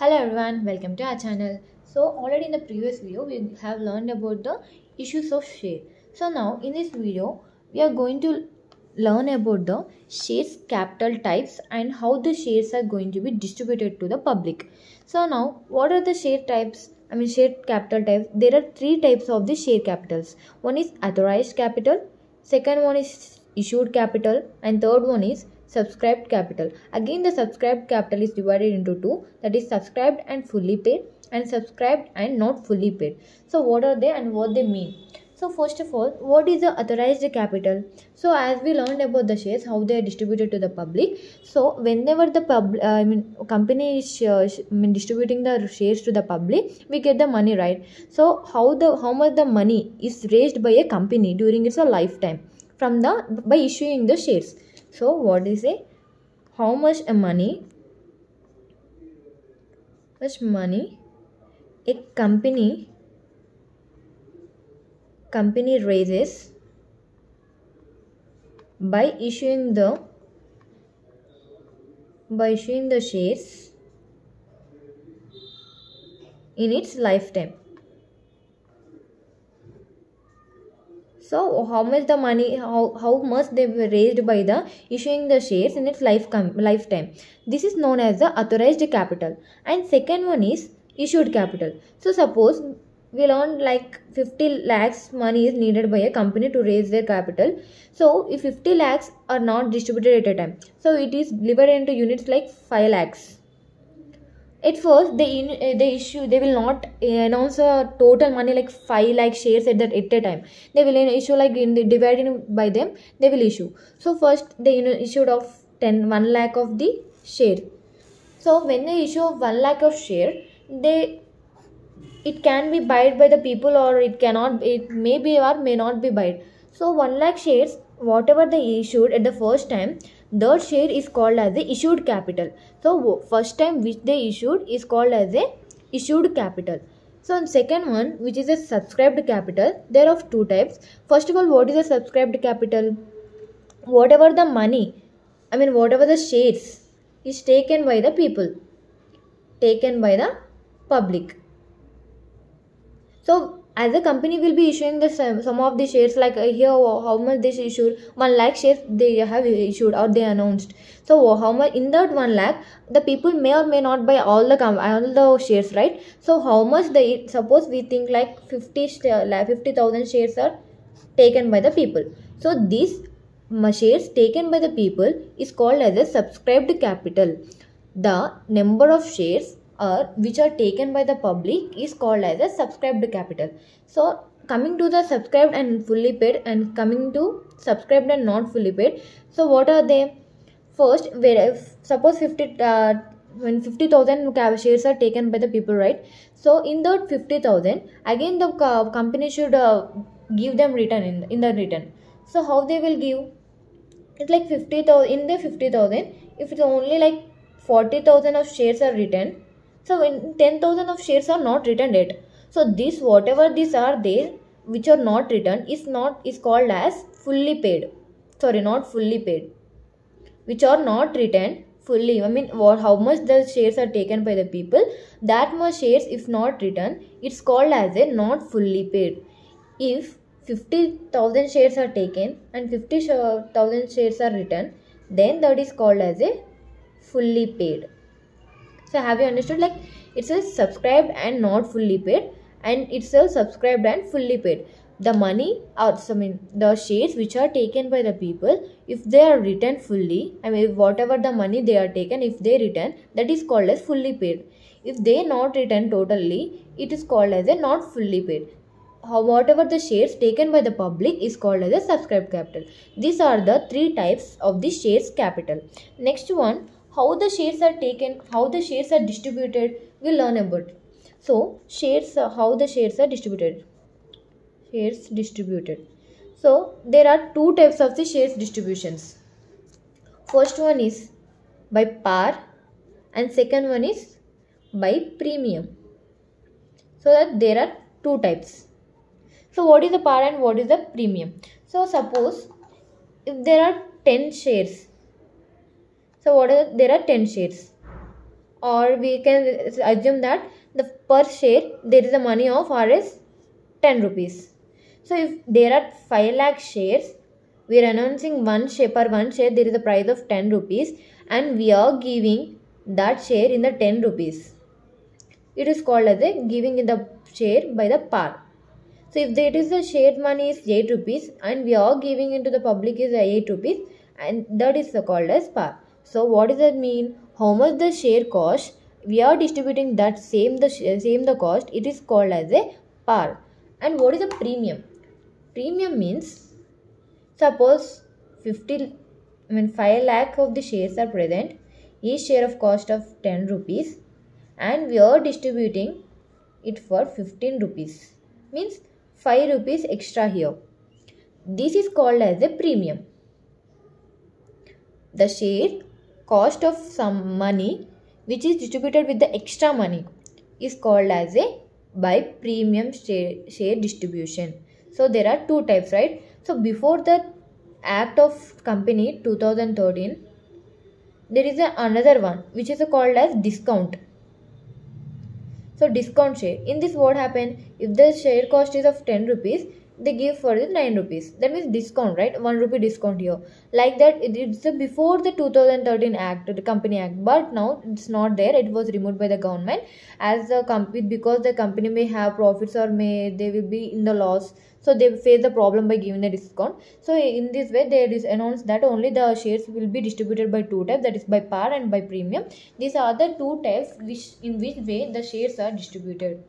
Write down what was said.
Hello everyone, welcome to our channel. So already in the previous video we have learned about the issues of share. So now in this video we are going to learn about the shares capital types and how the shares are going to be distributed to the public. So now what are the share types? Share capital types. There are three types of the share capitals. One is authorized capital, second one is issued capital, and third one is subscribed capital. Again, the subscribed capital is divided into two, that is subscribed and fully paid and subscribed and not fully paid. So what are they and what they mean? So first of all, what is the authorized capital? So as we learned about the shares, how they are distributed to the public. So whenever the company is distributing the shares to the public, we get the money, right? So how much the money is raised by a company during its lifetime by issuing the shares. So what is it? How much money a company raises by issuing the shares in its lifetime. So how much the money, how much they were raised by the issuing the shares in its lifetime. This is known as the authorized capital. And second one is issued capital. So suppose we learned like 50 lakhs money is needed by a company to raise their capital. So if 50 lakhs are not distributed at a time, so it is divided into units like 5 lakhs. At first, they will not announce a total money like 5 lakh shares at a time. They will issue like divided by them. They will issue. So first they issued of 1 lakh of the share. So when they issue 1 lakh of share, it can be bought by the people or it cannot. It may be or may not be bought. So 1 lakh shares, whatever they issued at the first time, that share is called as the issued capital. So first time which they issued is called as a issued capital. So on second one, which is a subscribed capital, there are of two types. First of all, what is a subscribed capital? Whatever the money, whatever the shares is taken by the people, taken by the public. So as a company will be issuing the some of the shares, like here how much they issued, 1 lakh shares they have issued or they announced. So how much in that 1 lakh the people may or may not buy all the shares, right? So how much they, suppose we think like 50,000 shares are taken by the people. So these shares taken by the people is called as a subscribed capital. The number of shares which are taken by the public is called as a subscribed capital. So coming to the subscribed and fully paid, and coming to subscribed and not fully paid. So what are they? First, suppose 50,000 shares are taken by the people, right? So in that 50,000, again the company should give them return in the return. So how they will give? It's like 50,000 in the 50,000. If it's only like 40,000 of shares are returned, so when 10,000 of shares are not returned yet. So this, whatever these are there which are not returned is called as fully paid. Sorry, not fully paid. Which are not returned fully. How much the shares are taken by the people, that much shares if not returned, it's called as a not fully paid. If 50,000 shares are taken and 50,000 shares are returned, then that is called as a fully paid. So have you understood? Like it says subscribed and not fully paid, and it says subscribed and fully paid. The money or the shares which are taken by the people, if they are returned fully, whatever the money they are taken, if they return, that is called as fully paid. If they not return totally, it is called as a not fully paid. Whatever the shares taken by the public is called as a subscribed capital. These are the three types of the shares capital. Next one, how the shares are taken, how the shares are distributed, we'll learn about. So shares, how the shares are distributed. Shares distributed. So there are two types of the shares distributions. First one is by par and second one is by premium. So that there are two types. So what is the par and what is the premium? So suppose if there are 10 shares, so there are 10 shares. or we can assume that the per share there is a money of Rs 10 rupees. So if there are 5 lakh shares, we are announcing one share, per one share there is a price of 10 rupees, and we are giving that share in the 10 rupees. It is called as a giving in the share by the par. So if there is the shared money is 8 rupees and we are giving into the public is 8 rupees, and that is called as par. So what does that mean? How much the share cost, we are distributing that same the cost, it is called as a par. And what is a premium? Premium means, suppose 5 lakh of the shares are present, each share of cost of 10 rupees, and we are distributing it for 15 rupees, means 5 rupees extra here. This is called as a premium. The share cost of some money which is distributed with the extra money is called as a by premium share distribution. So there are two types, right? So before the Act of Company 2013, there is another one which is called as discount. So discount share. In this what happened? If the share cost is of 10 rupees, they give for the 9 rupees. That means discount, right? 1 rupee discount here. Like that, it's before the 2013 Act, the Company Act. But now it's not there. It was removed by the government as the company, because the company may have profits or they will be in the loss. So they face the problem by giving the discount. So in this way, they announced that only the shares will be distributed by two types, that is by par and by premium. These are the two types in which way the shares are distributed.